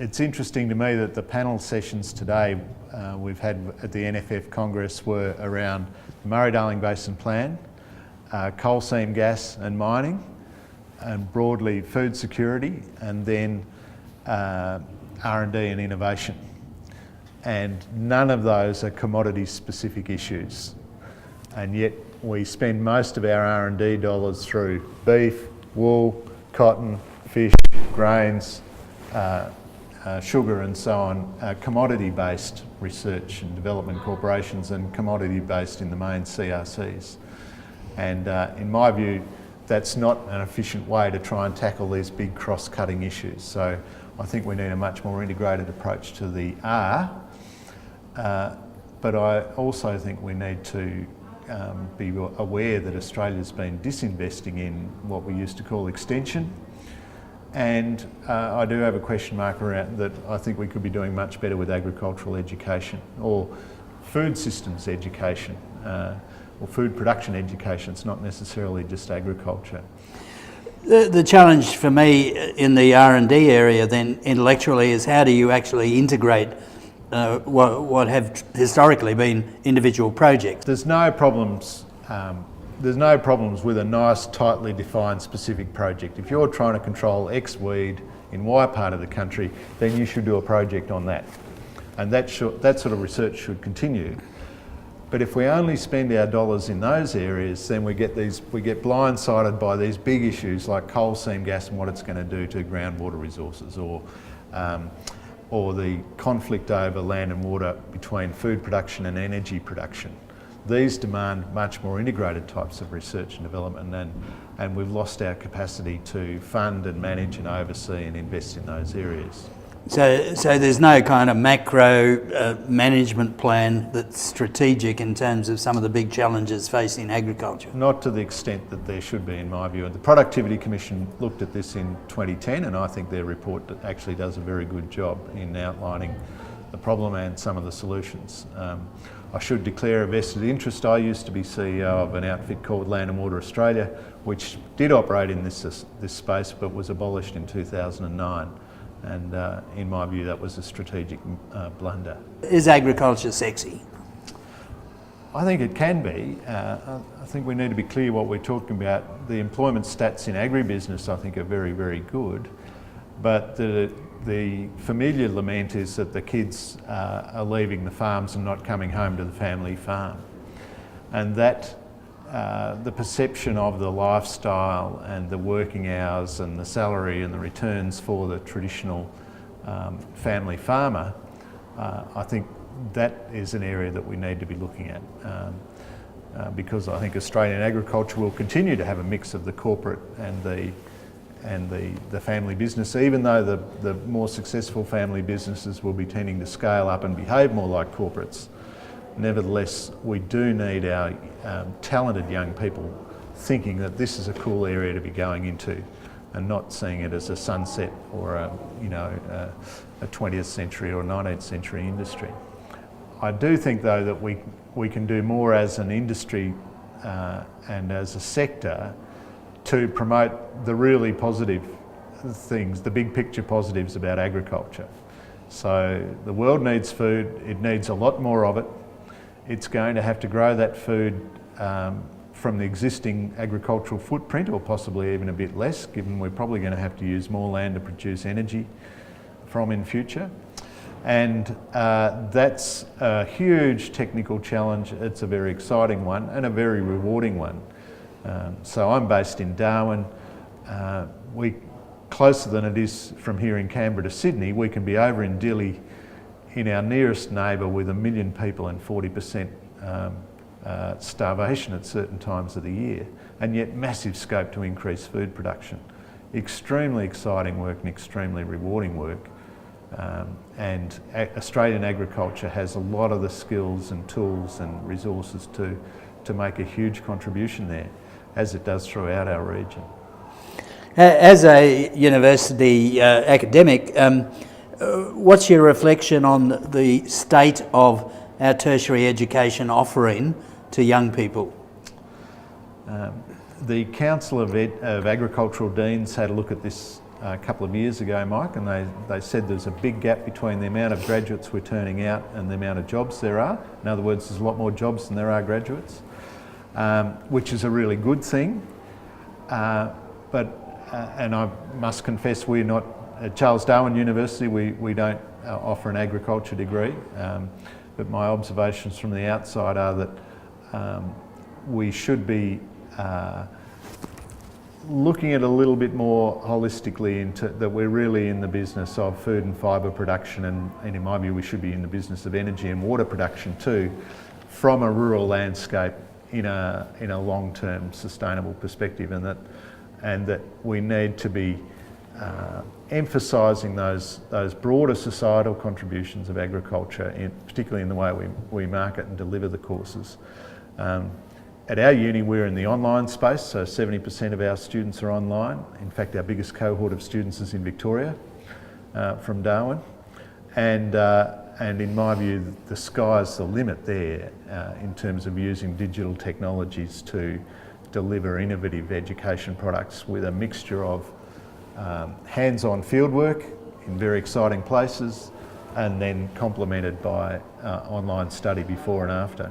It's interesting to me that the panel sessions today we've had at the NFF Congress were around the Murray-Darling Basin Plan, coal seam gas and mining, and broadly food security, and then R&D and innovation. And none of those are commodity-specific issues. And yet we spend most of our R&D dollars through beef, wool, cotton, fish, grains, sugar and so on, commodity-based research and development corporations, and commodity-based in the main CRCs. And in my view, that's not an efficient way to try and tackle these big cross-cutting issues. So I think we need a much more integrated approach to the R, but I also think we need to be aware that Australia's been disinvesting in what we used to call extension. And I do have a question mark around that. I think we could be doing much better with agricultural education or food systems education or food production education. It's not necessarily just agriculture. The challenge for me in the R&D area then intellectually is how do you actually integrate what have historically been individual projects? There's no problems with a nice, tightly defined specific project. If you're trying to control X weed in Y part of the country, then you should do a project on that. And that sort of research should continue. But if we only spend our dollars in those areas, then we get blindsided by these big issues like coal seam gas and what it's going to do to groundwater resources, or the conflict over land and water between food production and energy production. These demand much more integrated types of research and development, and we've lost our capacity to fund and manage and oversee and invest in those areas. So there's no kind of macro management plan that's strategic in terms of some of the big challenges facing agriculture? Not to the extent that there should be, in my view. And the Productivity Commission looked at this in 2010, and I think their report actually does a very good job in outlining the problem and some of the solutions. I should declare a vested interest. I used to be CEO of an outfit called Land and Water Australia, which did operate in this space but was abolished in 2009. And in my view, that was a strategic blunder. Is agriculture sexy? I think it can be. I think we need to be clear what we're talking about. The employment stats in agribusiness, I think, are very, very good. But the familiar lament is that the kids are leaving the farms and not coming home to the family farm. And that the perception of the lifestyle and the working hours and the salary and the returns for the traditional family farmer, I think that is an area that we need to be looking at, because I think Australian agriculture will continue to have a mix of the corporate and the family business, even though the more successful family businesses will be tending to scale up and behave more like corporates. Nevertheless, we do need our talented young people thinking that this is a cool area to be going into, and not seeing it as a sunset or a 20th century or 19th century industry. I do think, though, that we can do more as an industry and as a sector to promote the really positive things, the big picture positives about agriculture. So the world needs food, it needs a lot more of it. It's going to have to grow that food from the existing agricultural footprint, or possibly even a bit less, given we're probably going to have to use more land to produce energy from in future. And that's a huge technical challenge. It's a very exciting one and a very rewarding one. So I'm based in Darwin. Closer than it is from here in Canberra to Sydney, we can be over in Dili in our nearest neighbour with 1 million people and 40% starvation at certain times of the year, and yet massive scope to increase food production. Extremely exciting work and extremely rewarding work. And Australian agriculture has a lot of the skills and tools and resources to make a huge contribution there, as it does throughout our region. As a university academic, what's your reflection on the state of our tertiary education offering to young people? The Council of Agricultural Deans had a look at this a couple of years ago, Mike, and they said there's a big gap between the amount of graduates we're turning out and the amount of jobs there are. In other words, there's a lot more jobs than there are graduates, which is a really good thing. And I must confess, we're not, at Charles Darwin University, we don't offer an agriculture degree, but my observations from the outside are that we should be looking at a little bit more holistically into that we're really in the business of food and fibre production, and in my view we should be in the business of energy and water production too, from a rural landscape in a long-term sustainable perspective, and that we need to be emphasising those broader societal contributions of agriculture, particularly in the way we market and deliver the courses. At our uni, we're in the online space, so 70% of our students are online. In fact, our biggest cohort of students is in Victoria from Darwin. And in my view, the sky's the limit there in terms of using digital technologies to deliver innovative education products with a mixture of hands-on fieldwork in very exciting places, and then complemented by online study before and after.